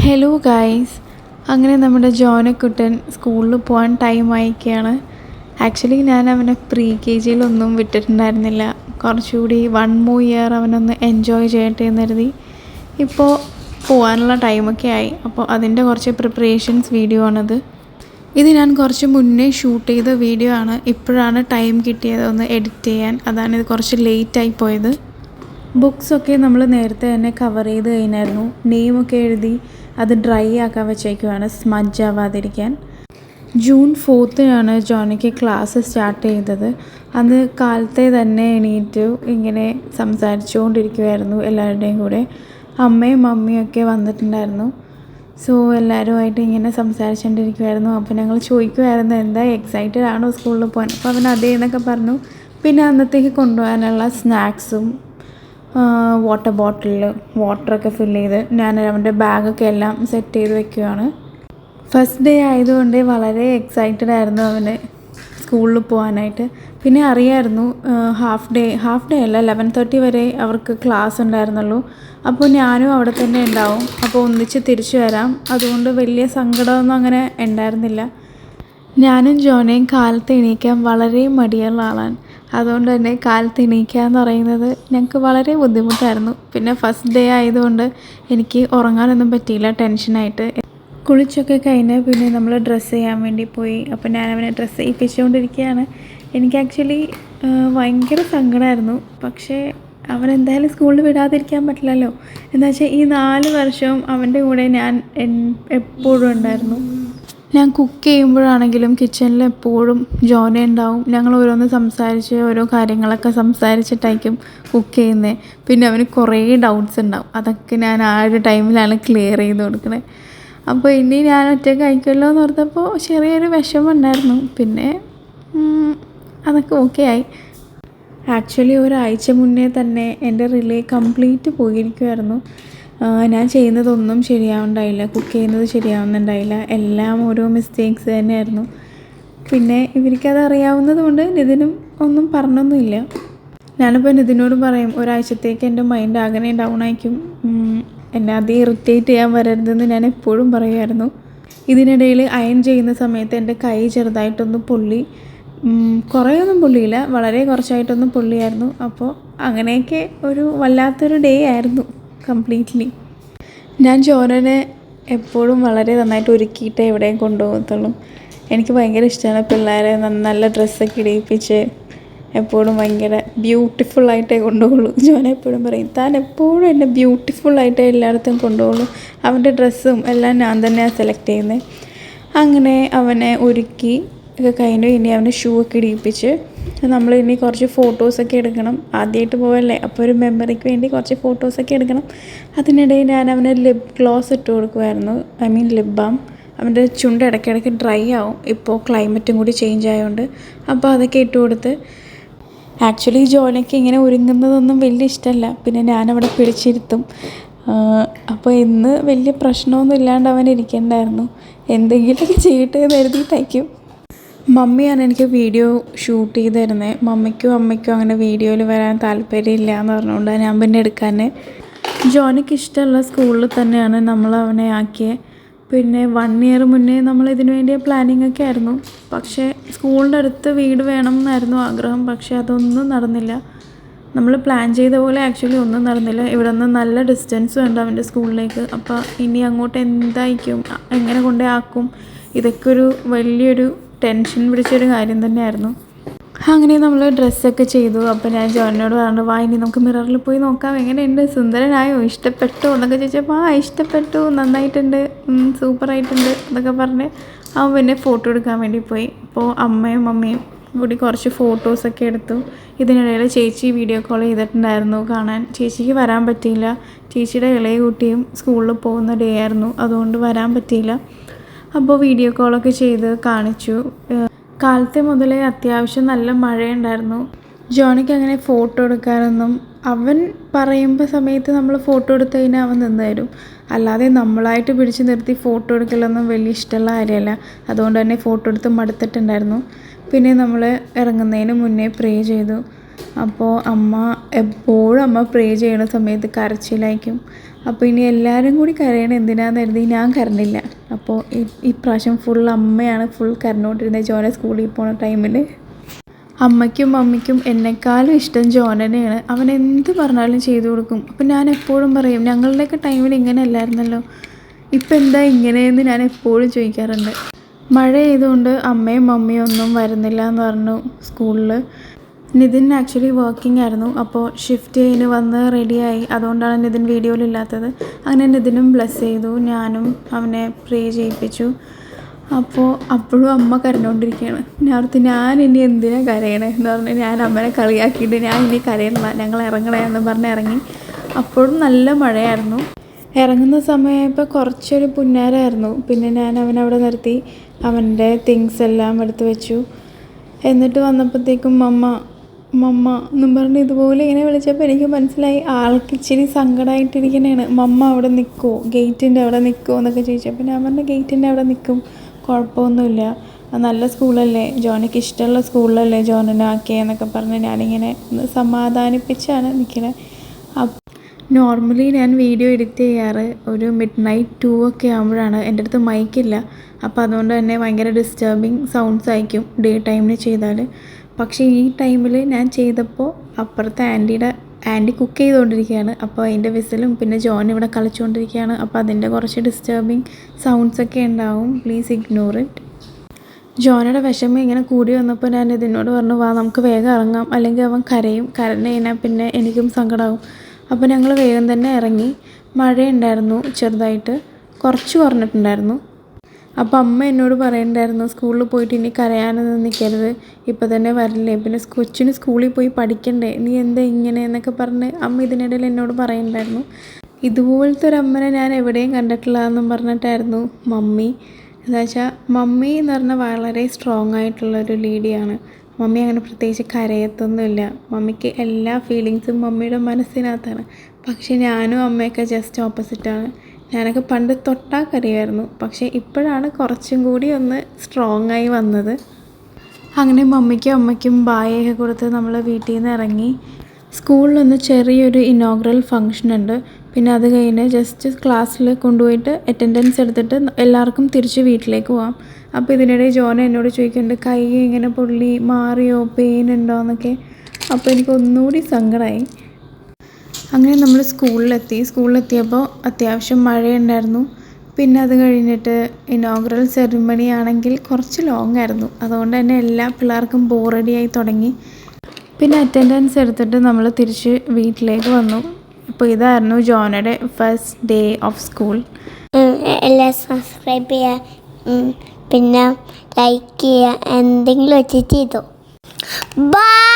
Hello guys, അങ്ങനെ നമ്മുടെ ജോനക്കുട്ടൻ സ്കൂളിൽ പോകാൻ ടൈം ആയിരിക്കുകയാണ്. ആക്ച്വലി ഞാൻ അവനെ KG വിട്ടിട്ടുണ്ടായിരുന്നില്ല. കുറച്ചുകൂടി 1 more year അവനൊന്ന് എൻജോയ് ചെയ്യട്ടെ എന്ന് കരുതി ഇപ്പോൾ പോകാനുള്ള ടൈമൊക്കെ ആയി. അപ്പോൾ അതിൻ്റെ കുറച്ച് പ്രിപ്പറേഷൻസ് വീഡിയോ ആണത്. ഇത് ഞാൻ കുറച്ച് മുന്നേ ഷൂട്ട് ചെയ്ത വീഡിയോ ആണ്. ഇപ്പോഴാണ് ടൈം കിട്ടിയത് ഒന്ന് എഡിറ്റ് ചെയ്യാൻ. അതാണിത് കുറച്ച് ലേറ്റായി പോയത്. ബുക്സൊക്കെ നമ്മൾ നേരത്തെ തന്നെ കവർ ചെയ്ത് കഴിഞ്ഞായിരുന്നു. നെയിമൊക്കെ എഴുതി അത് ഡ്രൈ ആക്കാൻ വെച്ചേക്കുവാണ്, സ്മഡ്ജ് ആവാതിരിക്കാൻ. June 4th ജോണിക്ക് ക്ലാസ് സ്റ്റാർട്ട് ചെയ്തത്. അന്ന് കാലത്തെ തന്നെ എണീറ്റ് ഇങ്ങനെ സംസാരിച്ചുകൊണ്ടിരിക്കുമായിരുന്നു എല്ലാവരുടെയും കൂടെ. അമ്മയും മമ്മിയൊക്കെ വന്നിട്ടുണ്ടായിരുന്നു. സോ എല്ലാവരുമായിട്ട് ഇങ്ങനെ സംസാരിച്ചുകൊണ്ടിരിക്കുമായിരുന്നു. അപ്പോൾ ഞങ്ങൾ ചോദിക്കുമായിരുന്നു, എന്താ എക്സൈറ്റഡ് ആണോ സ്കൂളിൽ പോകാൻ? അപ്പോൾ അവൻ അതേ എന്നൊക്കെ പറഞ്ഞു. പിന്നെ അന്നത്തേക്ക് കൊണ്ടുപോകാനുള്ള സ്നാക്സും വാട്ടർ ബോട്ടിലിൽ വാട്ടറൊക്കെ ഫില്ല് ചെയ്ത് ഞാൻ അവൻ്റെ ബാഗൊക്കെ എല്ലാം സെറ്റ് ചെയ്ത് വെക്കുകയാണ്. ഫസ്റ്റ് ഡേ ആയതുകൊണ്ട് വളരെ എക്സൈറ്റഡ് ആയിരുന്നു അവന് സ്കൂളിൽ പോകാനായിട്ട്. പിന്നെ അറിയായിരുന്നു ഹാഫ് ഡേ അല്ല 11:30 വരെ അവർക്ക് ക്ലാസ് ഉണ്ടായിരുന്നുള്ളൂ. അപ്പോൾ ഞാനും അവിടെ തന്നെ ഉണ്ടാവും. അപ്പോൾ ഒന്നിച്ച് തിരിച്ചു വരാം. അതുകൊണ്ട് വലിയ സങ്കടമൊന്നും അങ്ങനെ ഉണ്ടായിരുന്നില്ല. ഞാനും ജോനയും കാലത്ത് എണീക്കാൻ വളരെ മടിയുള്ള ആളാണ്. അതുകൊണ്ട് തന്നെ കാലത്ത് എണീക്കുക എന്ന് പറയുന്നത് ഞങ്ങൾക്ക് വളരെ ബുദ്ധിമുട്ടായിരുന്നു. പിന്നെ ഫസ്റ്റ് ഡേ ആയതുകൊണ്ട് എനിക്ക് ഉറങ്ങാനൊന്നും പറ്റിയില്ല, ടെൻഷനായിട്ട്. കുളിച്ചൊക്കെ കഴിഞ്ഞ് പിന്നെ നമ്മൾ ഡ്രസ്സ് ചെയ്യാൻ വേണ്ടി പോയി. അപ്പോൾ ഞാൻ അവനെ ഡ്രസ്സ് ചെയ്യിപ്പിച്ചുകൊണ്ടിരിക്കുകയാണ്. എനിക്ക് ആക്ച്വലി ഭയങ്കര സങ്കടമായിരുന്നു. പക്ഷേ അവനെന്തായാലും സ്കൂളിൽ വിടാതിരിക്കാൻ പറ്റില്ലല്ലോ. എന്താ വെച്ചാൽ ഈ 4 വർഷവും അവൻ്റെ കൂടെ ഞാൻ എപ്പോഴും ഉണ്ടായിരുന്നു. ഞാൻ കുക്ക് ചെയ്യുമ്പോഴാണെങ്കിലും കിച്ചണിൽ എപ്പോഴും ജോന ഉണ്ടാവും. ഞങ്ങൾ ഓരോന്ന് സംസാരിച്ച് ഓരോ കാര്യങ്ങളൊക്കെ സംസാരിച്ചിട്ടായിരിക്കും കുക്ക് ചെയ്യുന്നത്. പിന്നെ അവന് കുറേ ഡൗട്ട്സ് ഉണ്ടാവും. അതൊക്കെ ഞാൻ ആ ഒരു ടൈമിലാണ് ക്ലിയർ ചെയ്ത് കൊടുക്കണത്. അപ്പോൾ ഇനി ഞാൻ ഒറ്റയ്ക്ക് കഴിക്കുമല്ലോ എന്ന് ഓർത്തപ്പോൾ ചെറിയൊരു വിഷമം ഉണ്ടായിരുന്നു. പിന്നെ അതൊക്കെ ഓക്കെ ആയി. ആക്ച്വലി ഒരാഴ്ച മുന്നേ തന്നെ എൻ്റെ റിലേ കംപ്ലീറ്റ് പോയിരിക്കുമായിരുന്നു. ഞാൻ ചെയ്യുന്നതൊന്നും ശരിയാവുന്നുണ്ടായില്ല, കുക്ക് ചെയ്യുന്നത് ശരിയാവുന്നുണ്ടായില്ല. എല്ലാം ഓരോ മിസ്റ്റേക്സ് തന്നെയായിരുന്നു. പിന്നെ ഇവർക്കത് അറിയാവുന്നത് കൊണ്ട് നിതിനും ഒന്നും പറഞ്ഞൊന്നുമില്ല. ഞാനിപ്പോൾ നിതിനോട് പറയും, ഒരാഴ്ചത്തേക്ക് എൻ്റെ മൈൻഡ് അങ്ങനെ ഡൗൺ ആയിരിക്കും, എന്നെ അതേ ഇറിറ്റേറ്റ് ചെയ്യാൻ വരരുതെന്ന് ഞാൻ എപ്പോഴും പറയുമായിരുന്നു. ഇതിനിടയിൽ അയൺ ചെയ്യുന്ന സമയത്ത് എൻ്റെ കൈ ചെറുതായിട്ടൊന്ന് പൊള്ളി. കുറേയൊന്നും പൊള്ളിയില്ല, വളരെ കുറച്ചായിട്ടൊന്നും പൊള്ളിയായിരുന്നു. അപ്പോൾ അങ്ങനെയൊക്കെ ഒരു വല്ലാത്തൊരു ഡേ ആയിരുന്നു കംപ്ലീറ്റ്ലി. ഞാൻ ജോനനെ എപ്പോഴും വളരെ നന്നായിട്ട് ഒരുക്കിയിട്ടേ എവിടെയും കൊണ്ടുപോകത്തുള്ളൂ. എനിക്ക് ഭയങ്കര ഇഷ്ടമാണ് പിള്ളേരെ നല്ല ഡ്രസ്സൊക്കെ ഇടിയിപ്പിച്ച് എപ്പോഴും ഭയങ്കര ബ്യൂട്ടിഫുള്ളായിട്ടേ കൊണ്ടുപോകുള്ളൂ. ജോന എപ്പോഴും പറയും, താൻ എപ്പോഴും എന്നെ ബ്യൂട്ടിഫുള്ളായിട്ടേ എല്ലായിടത്തും കൊണ്ടുപോകുള്ളൂ. അവൻ്റെ ഡ്രസ്സും എല്ലാം ഞാൻ തന്നെയാണ് സെലക്ട് ചെയ്യുന്നത്. അങ്ങനെ അവനെ ഒരുക്കി ഒക്കെ കഴിഞ്ഞു. ഇനി അവൻ്റെ ഷൂ ഒക്കെ ഇടിയിപ്പിച്ച് നമ്മൾ ഇനി കുറച്ച് ഫോട്ടോസൊക്കെ എടുക്കണം. ആദ്യമായിട്ട് പോവല്ലേ, അപ്പോൾ ഒരു മെമ്മറിക്ക് വേണ്ടി കുറച്ച് ഫോട്ടോസൊക്കെ എടുക്കണം. അതിനിടയിൽ ഞാൻ അവന് ലിപ് ഗ്ലോസ് ഇട്ട് കൊടുക്കുമായിരുന്നു, ലിപ് ബാം. അവൻ്റെ ചുണ്ട് ഇടയ്ക്കിടയ്ക്ക് ഡ്രൈ ആവും, ഇപ്പോൾ ക്ലൈമറ്റും കൂടി ചേഞ്ച് ആയതുകൊണ്ട്. അപ്പോൾ അതൊക്കെ ഇട്ട് കൊടുത്ത്. ആക്ച്വലി ജോനയ്ക്ക് ഇങ്ങനെ ഒരുങ്ങുന്നതൊന്നും വലിയ ഇഷ്ടമല്ല. പിന്നെ ഞാനവിടെ പിടിച്ചിരുത്തും. അപ്പോൾ ഇന്ന് വലിയ പ്രശ്നമൊന്നും ഇല്ലാണ്ട് അവൻ ഇരിക്കണ്ടായിരുന്നു. എന്തെങ്കിലുമൊക്കെ ചെയ്യട്ടെ എന്ന് കരുതിയിട്ടായിരിക്കും. മമ്മിയാണ് എനിക്ക് വീഡിയോ ഷൂട്ട് ചെയ്ത് തരുന്നത്. മമ്മിക്കും അമ്മയ്ക്കും അങ്ങനെ വീഡിയോയിൽ വരാൻ താല്പര്യമില്ല എന്ന് പറഞ്ഞുകൊണ്ടാണ് ഞാൻ പിന്നെ എടുക്കാൻ. ജോനയ്ക്ക് ഇഷ്ടമുള്ള സ്കൂളിൽ തന്നെയാണ് നമ്മൾ അവനെ ആക്കിയത്. പിന്നെ 1 year മുന്നേ നമ്മൾ ഇതിനു വേണ്ടിയ പ്ലാനിങ് ഒക്കെ ആയിരുന്നു. പക്ഷേ സ്കൂളിൻ്റെ അടുത്ത് വീട് വേണം എന്നായിരുന്നു ആഗ്രഹം. പക്ഷേ അതൊന്നും നടന്നില്ല. നമ്മൾ പ്ലാൻ ചെയ്ത പോലെ ആക്ച്വലി ഒന്നും നടന്നില്ല. ഇവിടെ നിന്ന് നല്ല ഡിസ്റ്റൻസും ഉണ്ട് അവൻ്റെ സ്കൂളിലേക്ക്. അപ്പോൾ ഇനി അങ്ങോട്ട് എന്തായിരിക്കും, എങ്ങനെ കൊണ്ടേ ആക്കും, ഇതൊക്കെ ഒരു വലിയൊരു ടെൻഷൻ പിടിച്ചൊരു കാര്യം തന്നെയായിരുന്നു. അങ്ങനെ നമ്മൾ ഡ്രസ്സൊക്കെ ചെയ്തു. അപ്പോൾ ഞാൻ ജോനോട് പറഞ്ഞു, വാ ഇനി നമുക്ക് മിററിൽ പോയി നോക്കാം, എങ്ങനെയുണ്ട്, സുന്ദരനായോ, ഇഷ്ടപ്പെട്ടോ എന്നൊക്കെ ചോദിച്ചപ്പോൾ ഇഷ്ടപ്പെട്ടു, നന്നായിട്ടുണ്ട്, സൂപ്പറായിട്ടുണ്ട് എന്നൊക്കെ പറഞ്ഞ് അവൻ പിന്നെ ഫോട്ടോ എടുക്കാൻ വേണ്ടി പോയി. അപ്പോൾ അമ്മയും മമ്മിയും കൂടി കുറച്ച് ഫോട്ടോസൊക്കെ എടുത്തു. ഇതിനിടയിൽ ചേച്ചി വീഡിയോ കോൾ ചെയ്തിട്ടുണ്ടായിരുന്നു കാണാൻ. ചേച്ചിക്ക് വരാൻ പറ്റിയില്ല. ചേച്ചിയുടെ ഇളയ കുട്ടിയും സ്കൂളിൽ പോകുന്ന ഡേ ആയിരുന്നു, അതുകൊണ്ട് വരാൻ പറ്റിയില്ല. അപ്പോൾ വീഡിയോ കോളൊക്കെ ചെയ്ത് കാണിച്ചു. കാലത്തെ മുതലേ അത്യാവശ്യം നല്ല മഴയുണ്ടായിരുന്നു. ജോണിക്ക് അങ്ങനെ ഫോട്ടോ എടുക്കാനൊന്നും, അവൻ പറയുമ്പോൾ സമയത്ത് നമ്മൾ ഫോട്ടോ എടുത്ത് കഴിഞ്ഞാൽ അവൻ നിന്ന് തരും. അല്ലാതെ നമ്മളായിട്ട് പിടിച്ച് നിർത്തി ഫോട്ടോ എടുക്കലൊന്നും വലിയ ഇഷ്ടമുള്ള കാര്യമല്ല. അതുകൊണ്ട് തന്നെ ഫോട്ടോ എടുത്ത് മടുത്തിട്ടുണ്ടായിരുന്നു. പിന്നെ നമ്മൾ ഇറങ്ങുന്നതിന് മുന്നേ പ്രേ ചെയ്തു. അപ്പോൾ എപ്പോഴും അമ്മ പ്രേ ചെയ്യുന്ന സമയത്ത് കരച്ചിലായിരിക്കും. അപ്പോൾ ഇനി എല്ലാവരും കൂടി കരയണം എന്തിനാന്ന് കരുതി ഞാൻ കരഞ്ഞില്ല. അപ്പോൾ ഈ പ്രാവശ്യം ഫുൾ അമ്മയാണ് ഫുൾ കരഞ്ഞുകൊണ്ടിരുന്നത് ജോനെ സ്കൂളിൽ പോണ ടൈമിൽ. അമ്മയ്ക്കും മമ്മിക്കും എന്നെക്കാളും ഇഷ്ടം ജോനനെയാണ്. അവൻ എന്ത് പറഞ്ഞാലും ചെയ്തു കൊടുക്കും. അപ്പം ഞാൻ എപ്പോഴും പറയും ഞങ്ങളുടെയൊക്കെ ടൈമിൽ ഇങ്ങനെ അല്ലായിരുന്നല്ലോ, ഇപ്പം എന്താ ഇങ്ങനെയെന്ന് ഞാൻ എപ്പോഴും ചോദിക്കാറുണ്ട്. മഴ ചെയ്തുകൊണ്ട് അമ്മയും മമ്മിയും ഒന്നും വരുന്നില്ല എന്ന് പറഞ്ഞു സ്കൂളിൽ. നിതിൻ ആക്ച്വലി വർക്കിംഗ് ആയിരുന്നു. അപ്പോൾ ഷിഫ്റ്റ് കഴിഞ്ഞ് വന്ന് റെഡിയായി. അതുകൊണ്ടാണ് നിതിൻ വീഡിയോയിലില്ലാത്തത്. അങ്ങനെ നിതിനും ബ്ലെസ് ചെയ്തു, ഞാനും അവനെ പ്രേ ചെയ്യിപ്പിച്ചു. അപ്പോൾ അപ്പോഴും അമ്മ കരഞ്ഞുകൊണ്ടിരിക്കുകയാണ്. ഞാൻ ഇനി എന്തിനാണ് കരയണേ എന്ന് പറഞ്ഞ് ഞാൻ അമ്മനെ കളിയാക്കിയിട്ട് ഞാൻ ഇനി കരയണില്ല, ഞങ്ങൾ ഇറങ്ങണേ എന്ന് പറഞ്ഞ് ഇറങ്ങി. അപ്പോഴും നല്ല മഴയായിരുന്നു. ഇറങ്ങുന്ന സമയമായപ്പോൾ കുറച്ചൊരു പുന്നാരമായിരുന്നു. പിന്നെ ഞാൻ അവനവിടെ നിർത്തി അവൻ്റെ തിങ്സ് എല്ലാം എടുത്ത് വെച്ചു. എന്നിട്ട് വന്നപ്പോഴത്തേക്കും മമ്മ എന്നും പറഞ്ഞ് ഇതുപോലെ ഇങ്ങനെ വിളിച്ചപ്പോൾ എനിക്ക് മനസ്സിലായി ആൾക്ക് ഇച്ചിരി സങ്കടമായിട്ടിരിക്കണേണ്. മമ്മ അവിടെ നിൽക്കുമോ, ഗേറ്റിൻ്റെ അവിടെ നിൽക്കുമോ എന്നൊക്കെ ചോദിച്ചപ്പോൾ ഞാൻ പറഞ്ഞ ഗേറ്റിൻ്റെ അവിടെ നിൽക്കും, കുഴപ്പമൊന്നുമില്ല, നല്ല സ്കൂളല്ലേ, ജോനയ്ക്ക് ഇഷ്ടമുള്ള സ്കൂളിലല്ലേ ജോനനെ ആക്കിയെന്നൊക്കെ പറഞ്ഞ് ഞാനിങ്ങനെ സമാധാനിപ്പിച്ചാണ് നിൽക്കണത്. നോർമലി ഞാൻ വീഡിയോ എഡിറ്റ് ചെയ്യാറ് ഒരു മിഡ്നൈറ്റ് 2 ഒക്കെ ആകുമ്പോഴാണ്. എൻ്റെ അടുത്ത് മൈക്കില്ല, അപ്പോൾ അതുകൊണ്ട് തന്നെ ഭയങ്കര ഡിസ്റ്റർബിങ് സൗണ്ട്സ് ആയിരിക്കും ഡേ ടൈമിൽ ചെയ്താൽ. പക്ഷേ ഈ ടൈമിൽ ഞാൻ ചെയ്തപ്പോൾ അപ്പുറത്തെ ആൻറ്റി കുക്ക് ചെയ്തുകൊണ്ടിരിക്കുകയാണ്. അപ്പോൾ അതിൻ്റെ വിസിലും പിന്നെ ജോൻ ഇവിടെ കളിച്ചുകൊണ്ടിരിക്കുകയാണ്. അപ്പോൾ അതിൻ്റെ കുറച്ച് ഡിസ്റ്റർബിങ് സൗണ്ട്സൊക്കെ ഉണ്ടാവും, പ്ലീസ് ഇഗ്നോർ ഇറ്റ്. ജോനയുടെ വിഷമം ഇങ്ങനെ കൂടി വന്നപ്പോൾ ഞാൻ ഇതിനോട് പറഞ്ഞു, വാ നമുക്ക് വേഗം ഇറങ്ങാം, അല്ലെങ്കിൽ അവൻ കരഞ്ഞു കഴിഞ്ഞാൽ പിന്നെ എനിക്കും സങ്കടമാവും. അപ്പോൾ ഞങ്ങൾ വേഗം തന്നെ ഇറങ്ങി. മഴയുണ്ടായിരുന്നു, ചെറുതായിട്ട് കുറച്ച് കുറഞ്ഞിട്ടുണ്ടായിരുന്നു. അപ്പോൾ അമ്മ എന്നോട് പറയുന്നുണ്ടായിരുന്നു സ്കൂളിൽ പോയിട്ട് ഇനി കരയാനൊന്നും നിൽക്കരുത്, ഇപ്പോൾ തന്നെ വരില്ലേ, പിന്നെ കൊച്ചിന് സ്കൂളിൽ പോയി പഠിക്കണ്ടേ, നീ എന്താ ഇങ്ങനെ എന്നൊക്കെ പറഞ്ഞ് അമ്മ ഇതിനിടയിൽ എന്നോട് പറയുന്നുണ്ടായിരുന്നു. ഇതുപോലത്തെ ഒരു അമ്മനെ ഞാൻ എവിടെയും കണ്ടിട്ടില്ല എന്നും പറഞ്ഞിട്ടായിരുന്നു മമ്മി. എന്താ വെച്ചാൽ മമ്മി എന്ന് പറഞ്ഞാൽ വളരെ സ്ട്രോങ് ആയിട്ടുള്ളൊരു ലേഡിയാണ്. മമ്മി അങ്ങനെ പ്രത്യേകിച്ച് കരയത്തൊന്നുമില്ല. മമ്മിക്ക് എല്ലാ ഫീലിങ്സും മമ്മിയുടെ മനസ്സിനകത്താണ്. പക്ഷേ ഞാനും അമ്മയൊക്കെ ജസ്റ്റ് ഓപ്പോസിറ്റാണ്. ഞാനൊക്കെ പണ്ട് തൊട്ടാൽ കരയുമായിരുന്നു, പക്ഷേ ഇപ്പോഴാണ് കുറച്ചും കൂടി ഒന്ന് സ്ട്രോങ് ആയി വന്നത്. അങ്ങനെ മമ്മിക്കും അമ്മയ്ക്കും ബായൊക്കെ കൊടുത്ത് നമ്മൾ വീട്ടിൽ നിന്ന് ഇറങ്ങി. സ്കൂളിലൊന്ന് ചെറിയൊരു ഇനോഗ്രൽ ഫംഗ്ഷൻ ഉണ്ട്. പിന്നെ അത് കഴിഞ്ഞ് ജസ്റ്റ് ക്ലാസ്സിൽ കൊണ്ടുപോയിട്ട് അറ്റൻഡൻസ് എടുത്തിട്ട് എല്ലാവർക്കും തിരിച്ച് വീട്ടിലേക്ക് പോകാം. അപ്പോൾ ഇതിനിടെ ജോന എന്നോട് ചോദിക്കുന്നുണ്ട് കൈ ഇങ്ങനെ പൊള്ളി മാറിയോ, പെയിൻ ഉണ്ടോ എന്നൊക്കെ. അപ്പോൾ എനിക്ക് ഒന്നുകൂടി സങ്കടമായി. അങ്ങനെ നമ്മൾ സ്കൂളിലെത്തിയപ്പോൾ അത്യാവശ്യം മഴയുണ്ടായിരുന്നു. പിന്നെ അത് കഴിഞ്ഞിട്ട് ഇനോഗ്രൽ സെറിമണി ആണെങ്കിൽ കുറച്ച് ലോങ് ആയിരുന്നു. അതുകൊണ്ട് തന്നെ എല്ലാ പിള്ളേർക്കും ബോറടിയായി തുടങ്ങി. പിന്നെ അറ്റൻഡൻസ് എടുത്തിട്ട് നമ്മൾ തിരിച്ച് വീട്ടിലേക്ക് വന്നു. അപ്പോൾ ഇതായിരുന്നു ജോനയുടെ ഫസ്റ്റ് ഡേ ഓഫ് സ്കൂൾ. എല്ലാം സബ്സ്ക്രൈബ് ചെയ്യുക, പിന്നെ ലൈക്ക് ചെയ്യുക, എന്തെങ്കിലും വെച്ച് ചെയ്തോ. ബൈ.